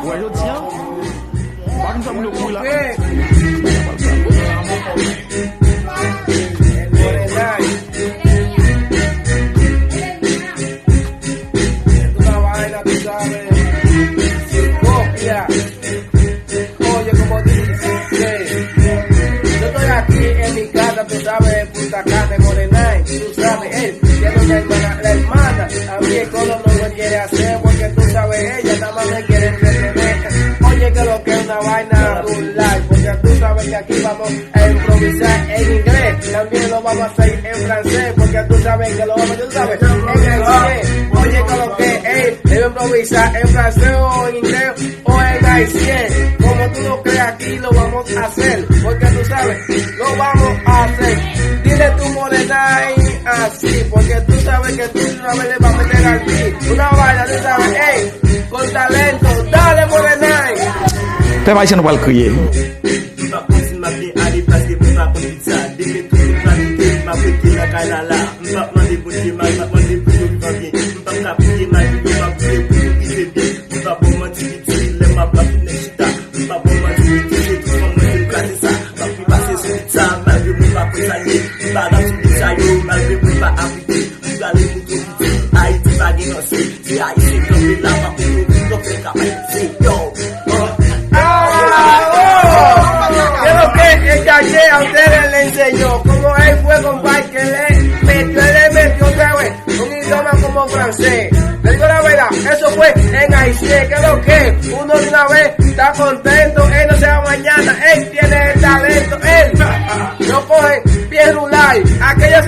Ouais, je tiens. Pas comme ça, vous le coup là. Oye, como dice, yo estoy aquí en mi casa, tú sabes, Punta Cana, Morenay, tú sabes, él tiene una hermana, la hermana, a mí el colo no me quiere hacer, porque tú sabes, ella nada más me quiere entretener. Oye, que lo que es una vaina de un live, porque tú sabes que aquí vamos a improvisar en inglés, también lo vamos a hacer en francés, porque tú sabes que lo vamos a hacer, tú sabes, en inglés. Oye, que lo que es, debe improvisar en francés o en inglés o en haitiano, como tú lo creas aquí lo vamos a hacer, porque tú sabes, lo vamos a hacer. Dile tu Morenay así, porque tú sabes que tú una vez le vas a meter aquí una vaina, tú sabes, hey, con talento, dale Morenay. Te va diciendo para el crier. Ayer a ustedes le enseñó cómo él fue compadre que le metió otra vez un idioma como francés. Le digo la verdad, eso fue en haitiano, que es lo que uno de una vez está contento, él no se va mañana, él tiene el talento, él no coge pie rulay, aquellos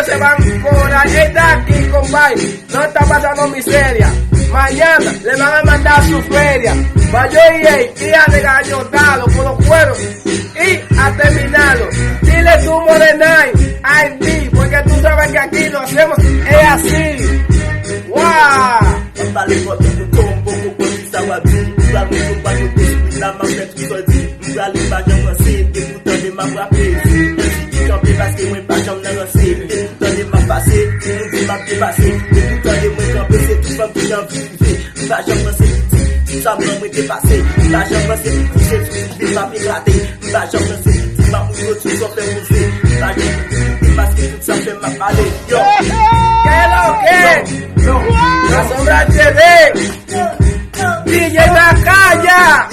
se van por ahí, él está aquí compadre, no está pasando miseria. Mañana le van a mandar su feria. Mayor y él, día de gallotado por los cueros y a terminarlo. Dile tu Morenay al ti, porque tú sabes que aquí lo hacemos es así. ¡Wow! ¿Qué es lo que? La sombra TV DJ Macaya.